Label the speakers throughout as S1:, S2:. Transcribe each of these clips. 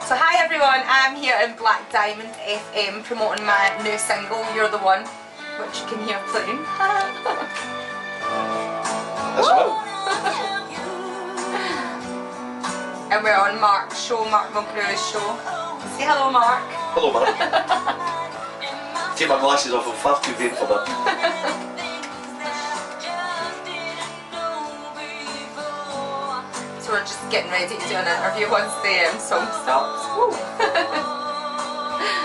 S1: So hi everyone, I'm here in Black Diamond FM promoting my new single, You're the One, which you can hear playing.
S2: That's right.
S1: And we're on Mark's show, Mark Mulgrewy's show. Say hello, Mark.
S2: Hello, Mark. Take my glasses off, I'm far too vain for that.
S1: So we're just getting ready to do an interview once the song stops. Woo.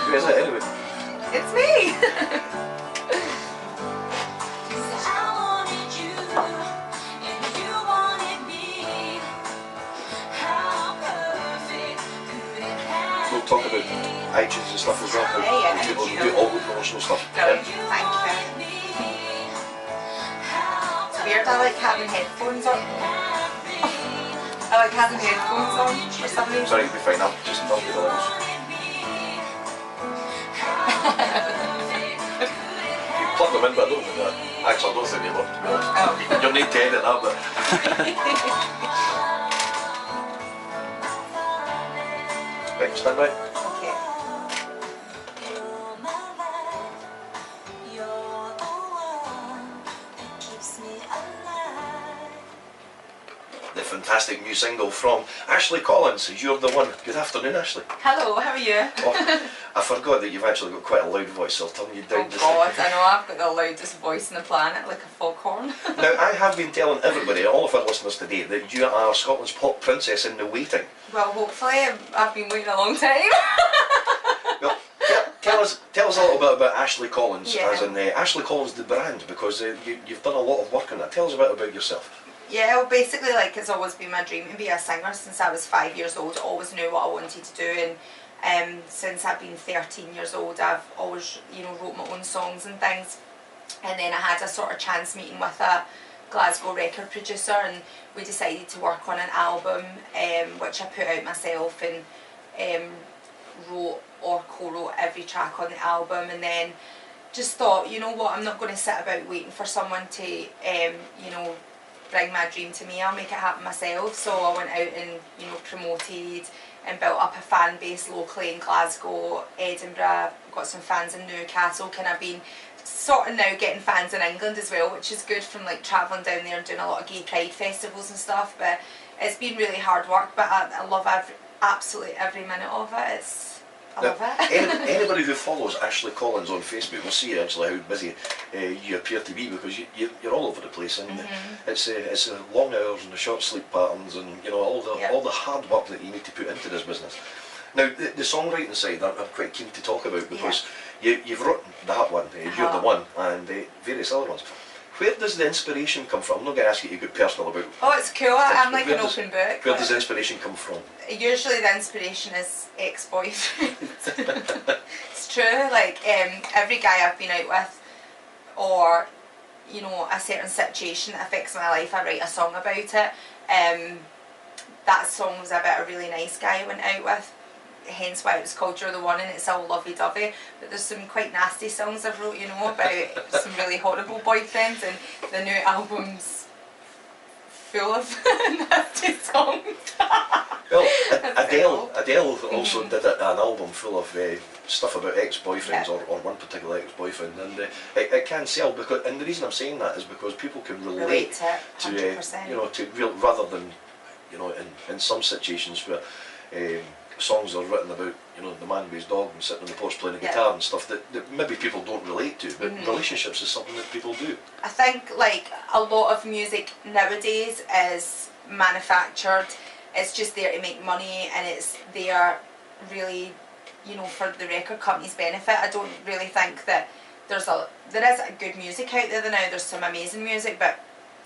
S2: Who is it anyway?
S1: It's me!
S2: We'll talk about iTunes and stuff as well.
S1: Yeah.
S2: We'll do all the promotional stuff.
S1: Brilliant, thank you. It's weird, I like having headphones on. I like having headphones on for some reason.
S2: Sorry, you'll be fine, I'll just tell you the levels. You plug them in, but I don't think that. Actually, I don't think they work, to be honest.
S1: Oh.
S2: You'll need to edit that bit. Right, stand by.
S1: Okay.
S2: The fantastic new single from Ashley Collins, You're the One. Good afternoon, Ashley.
S1: Hello, how are you?
S2: Oh, I forgot that you've actually got quite a loud voice, so I'll turn you down.
S1: Oh God, I know I've got the loudest voice on the planet, like a foghorn.
S2: Now, I have been telling everybody, all of our listeners today, that you are Scotland's pop princess in the waiting.
S1: Well, hopefully, I've been waiting a long time.
S2: Well, tell us a little bit about Ashley Collins,
S1: Yeah.
S2: as in Ashley Collins the brand, because you've done a lot of work on that. Tell us a bit about yourself.
S1: Yeah, well basically like it's always been my dream to be a singer since I was 5 years old. I always knew what I wanted to do, and since I've been 13 years old I've always, you know, wrote my own songs and things. And then I had a sort of chance meeting with a Glasgow record producer, and we decided to work on an album which I put out myself, and wrote or co-wrote every track on the album. And then just thought, you know what, I'm not going to sit about waiting for someone to you know, bring my dream to me. I'll make it happen myself. So I went out and, you know, promoted and built up a fan base locally in Glasgow, Edinburgh, got some fans in Newcastle, kind of been sort of now getting fans in England as well, which is good from like travelling down there and doing a lot of gay pride festivals and stuff. But it's been really hard work, but I love absolutely every minute of it. I love it.
S2: Anybody who follows Ashley Collins on Facebook will see actually how busy you appear to be, because you're all over the place, and it's the long hours and the short sleep patterns, and you know all the hard work that you need to put into this business. Now the songwriting side I'm quite keen to talk about, because you've written that one, You're the One, and various other ones. Where does the inspiration come from? I'm not going to ask you to get personal about it.
S1: Oh, it's cool. I'm like an open book.
S2: Where does the inspiration come from?
S1: Usually the inspiration is ex-boyfriends. It's true, like every guy I've been out with, or you know, a certain situation that affects my life, I write a song about it. That song was about a really nice guy I went out with, hence why it was called You're the One, and it's all lovey-dovey. But there's some quite nasty songs I've wrote, you know, about some really horrible boyfriends, and the new album's full of nasty songs.
S2: Well, Adele also did an album full of stuff about ex-boyfriends, or one particular ex-boyfriend, and it can sell, because, and the reason I'm saying that is because people can relate
S1: to it, 100%.
S2: you know, rather than, you know, in some situations where songs are written about, you know, the man with his dog and sitting on the porch playing a guitar and stuff that maybe people don't relate to, but relationships is something that people do.
S1: I think like a lot of music nowadays is manufactured. It's just there to make money, and it's there really, you know, for the record company's benefit. I don't really think that there is a good music out there now. There's some amazing music, but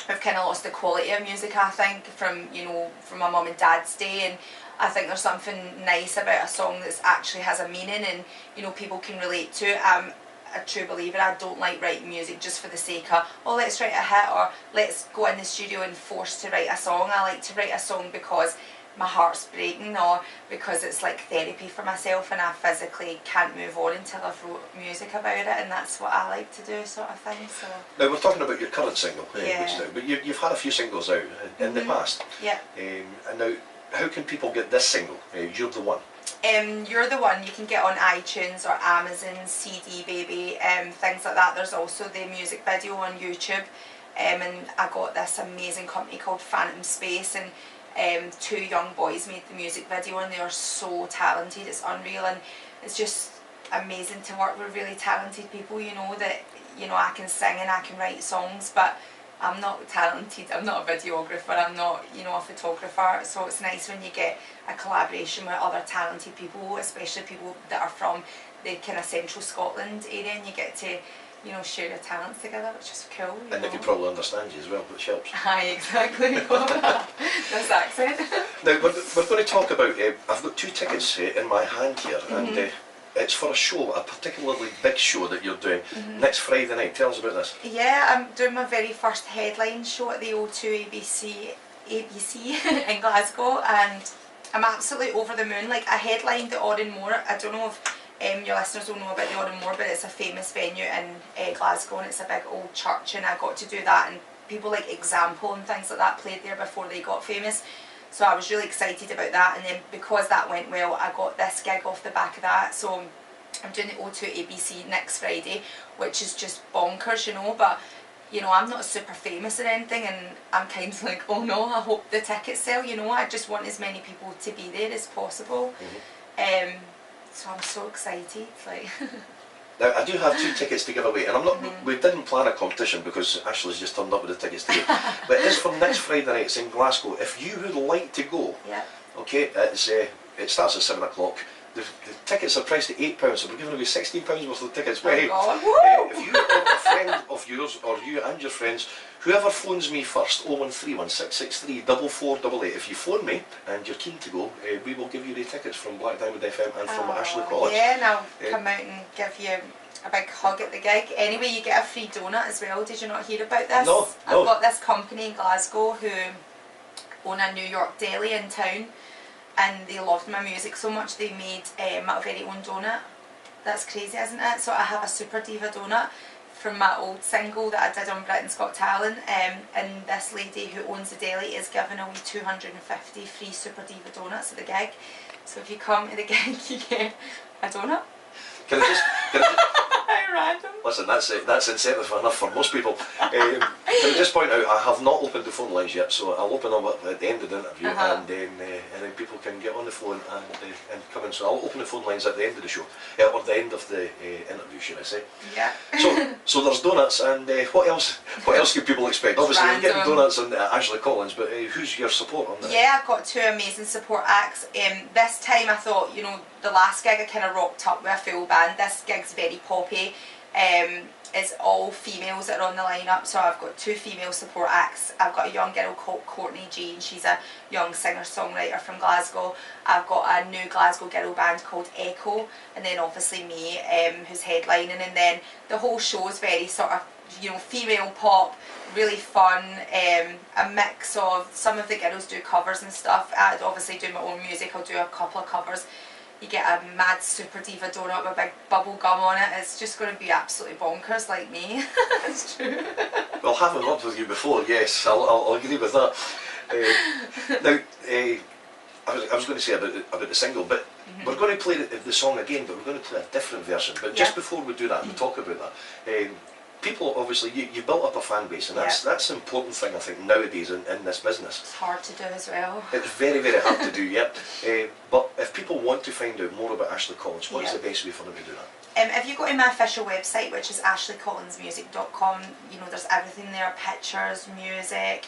S1: I've kind of lost the quality of music, I think, from, you know, from my mum and dad's day. And I think there's something nice about a song that actually has a meaning, and you know, people can relate to it. I'm a true believer. I don't like writing music just for the sake of, oh, let's write a hit, or let's go in the studio and force to write a song. I like to write a song because my heart's breaking, or because it's like therapy for myself, and I physically can't move on until I've wrote music about it, and that's what I like to do, sort of thing. So
S2: now we're talking about your current single, but you've had a few singles out in the past.
S1: Yeah.
S2: And now, how can people get this single, You're the One?
S1: You're the One you can get on iTunes or Amazon, CD Baby, things like that. There's also the music video on YouTube, and I got this amazing company called Phantom Space, and two young boys made the music video, and they are so talented. It's unreal, and it's just amazing to work with really talented people, you know, that, you know, I can sing and I can write songs, but I'm not talented, I'm not a videographer, I'm not, you know, a photographer, so it's nice when you get a collaboration with other talented people, especially people that are from the kind of central Scotland area, and you get to, you know, share your talents together, which is cool.
S2: And they can probably understand you as well, which helps.
S1: Aye, exactly. This accent.
S2: Now, we're going to talk about, I've got 2 tickets in my hand here, and it's for a show, a particularly big show that you're doing next Friday night. Tell us about this.
S1: Yeah, I'm doing my very first headline show at the O2 ABC in Glasgow, and I'm absolutely over the moon. Like, I headlined the Oran Moor. I don't know if your listeners will know about the Oran Moor, but it's a famous venue in Glasgow, and it's a big old church, and I got to do that, and people like Example and things like that played there before they got famous. So I was really excited about that, and then because that went well, I got this gig off the back of that. So I'm doing the O2 ABC next Friday, which is just bonkers, you know, but, you know, I'm not super famous or anything, and I'm kind of like, oh no, I hope the tickets sell, you know, I just want as many people to be there as possible. So I'm so excited, like.
S2: Now, I do have 2 tickets to give away, and I'm not. We didn't plan a competition because Ashley's just turned up with the tickets today. But it is for next Friday night. It's in Glasgow. If you would like to go, okay, it starts at 7 o'clock. The tickets are priced at £8, so we're giving away £16 worth of tickets. If you or a friend of yours, or you and your friends, whoever phones me first, 0131 663 4488, if you phone me and you're keen to go, we will give you the tickets from Black Diamond FM and from Ashley College.
S1: Yeah, and I'll come out and give you a big hug at the gig. Anyway, you get a free donut as well. Did you not hear about this?
S2: No.
S1: I've got this company in Glasgow who own a New York deli in town, and they loved my music so much they made my very own donut. That's crazy, isn't it? So I have a Super Diva donut from my old single that I did on Britain's Got Talent, and this lady who owns the deli is giving away 250 free Super Diva donuts at the gig. So if you come to the gig, you get a donut.
S2: Can I just
S1: Random.
S2: listen, that's incentive enough for most people. Can I just point out, I have not opened the phone lines yet, so I'll open them at the end of the interview, and then people can get on the phone and come in. So I'll open the phone lines at the end of the show, or the end of the interview, should I say?
S1: Yeah.
S2: So there's donuts, and what else? What else can people expect? Obviously, you're getting donuts and Ashley Collins, but who's your support on that?
S1: Yeah, I've got 2 amazing support acts. This time I thought, you know, the last gig I kind of rocked up with a full band. This gig's very poppy. It's all females that are on the lineup, so I've got 2 female support acts. I've got a young girl called Courtney Jean. She's a young singer-songwriter from Glasgow. I've got a new Glasgow girl band called Echo, and then obviously me, who's headlining, and then the whole show is very sort of, you know, female pop, really fun, a mix of, some of the girls do covers and stuff. I'd obviously do my own music, I'll do a couple of covers. You get a mad Super Diva donut with a big bubble gum on it. It's just going to be absolutely bonkers, like me. It's true.
S2: Well, having worked with you before, yes, I'll agree with that. Now, I was going to say about the single, but we're going to play the song again, but we're going to play a different version. But just before we do that, we'll talk about that. People, obviously, you built up a fan base, and that's an important thing, I think, nowadays in this business.
S1: It's hard to do as well.
S2: It's very, very hard to do, yep. But if people want to find out more about Ashley Collins, what is the best way for them to do that?
S1: If you go to my official website, which is ashleycollinsmusic.com, you know, there's everything there, pictures, music,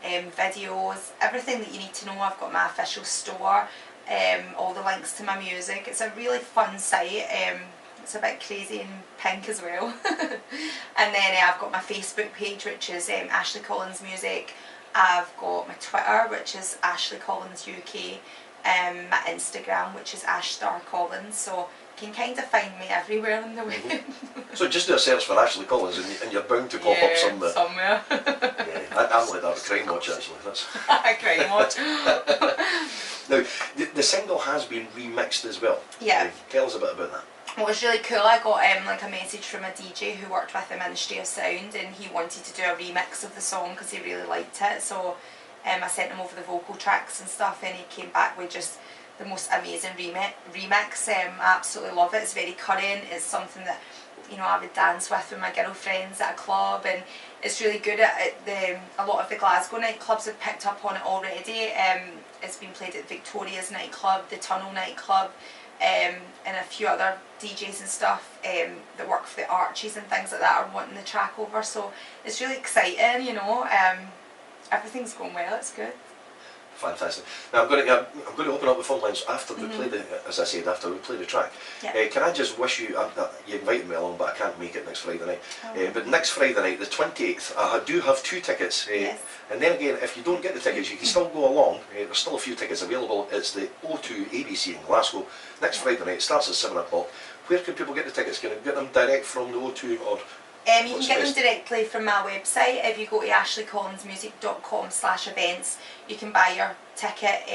S1: videos, everything that you need to know. I've got my official store, all the links to my music. It's a really fun site. It's a bit crazy and pink as well. And then I've got my Facebook page, which is Ashley Collins Music. I've got my Twitter, which is Ashley Collins UK. My Instagram, which is @StarCollins. So you can kind of find me everywhere on the web.
S2: So just do a search for Ashley Collins, and you're bound to pop up somewhere.
S1: Somewhere.
S2: I'm like that with Crime Watch, actually. That's
S1: Crime Watch.
S2: Now, the single has been remixed as well.
S1: Yeah.
S2: Tell us a bit about that.
S1: What was really cool, I got like a message from a DJ who worked with the Ministry of Sound, and he wanted to do a remix of the song because he really liked it. So I sent him over the vocal tracks and stuff, and he came back with just the most amazing remix. I absolutely love it. It's very current. It's something that, you know, I would dance with my girlfriends at a club, and it's really good at a lot of the Glasgow nightclubs have picked up on it already. It's been played at Victoria's nightclub, the Tunnel nightclub, and a few other DJs and stuff that work for the Archies and things like that are wanting the track over. So it's really exciting, you know. Everything's going well. It's good.
S2: Fantastic. Now I'm going to open up the phone lines after we play the, as I said, after we play the track.
S1: Yeah.
S2: Can I just wish you? You invited me along, but I can't make it next Friday night.
S1: Oh.
S2: But next Friday night, the 28th, I do have 2 tickets.
S1: Yes.
S2: And then again, if you don't get the tickets, you can still go along. There's still a few tickets available. It's the O2 ABC in Glasgow. Next Friday night, it starts at 7 o'clock. Where can people get the tickets? Can you get them direct from the O2 or?
S1: You can get them directly from my website. If you go to ashleycollinsmusic.com/events, you can buy your ticket,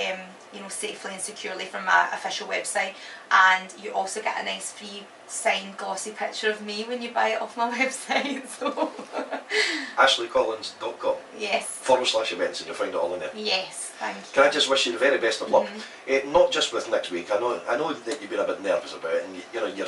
S1: you know, safely and securely from my official website, and you also get a nice free signed glossy picture of me when you buy it off my website. So
S2: ashleycollins.com
S1: yes.
S2: /events, and you'll find it all in there.
S1: Yes, thank you.
S2: Can I just wish you the very best of luck? Not just with next week. I know that you've been a bit nervous about it, and you're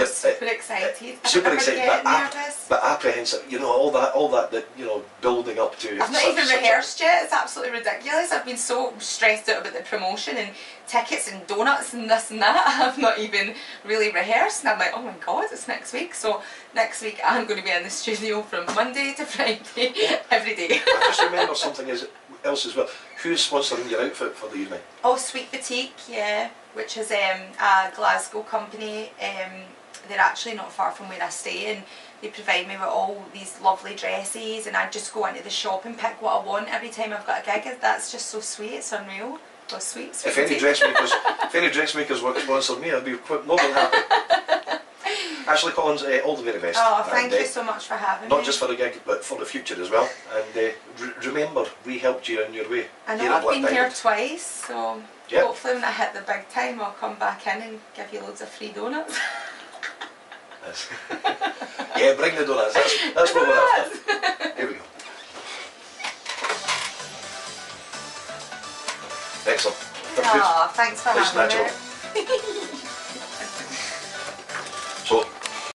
S1: super excited.
S2: Super excited,
S1: Nervous.
S2: but apprehensive. You know, all that you know, building up to.
S1: I've not even rehearsed yet. It's absolutely ridiculous. I've been so stressed out about the promotion and tickets and donuts and this and that. I've not even really rehearsed, and I'm like, oh my god, it's next week. So next week I'm going to be in the studio from Monday to Friday, every day.
S2: I just remember something else as well. Who's sponsoring your outfit for the evening?
S1: Oh, Sweet Boutique, yeah, which is a Glasgow company. They're actually not far from where I stay, and they provide me with all these lovely dresses, and I just go into the shop and pick what I want every time I've got a gig. That's just so sweet. It's unreal. So sweet.
S2: If any dressmakers want to sponsor me, I'd be more than happy. Ashley Collins, all the very best.
S1: Oh, thank you so much for having me.
S2: Not just for the gig, but for the future as well. And remember, we helped you on your way.
S1: I know I've been here twice, so
S2: yep.
S1: Hopefully when I hit the big time, I'll come back in and give you loads of free donuts.
S2: Yeah, bring the donuts. That's what we're after. Here we go. Excellent.
S1: Oh, thanks for
S2: It's
S1: having
S2: natural.
S1: me.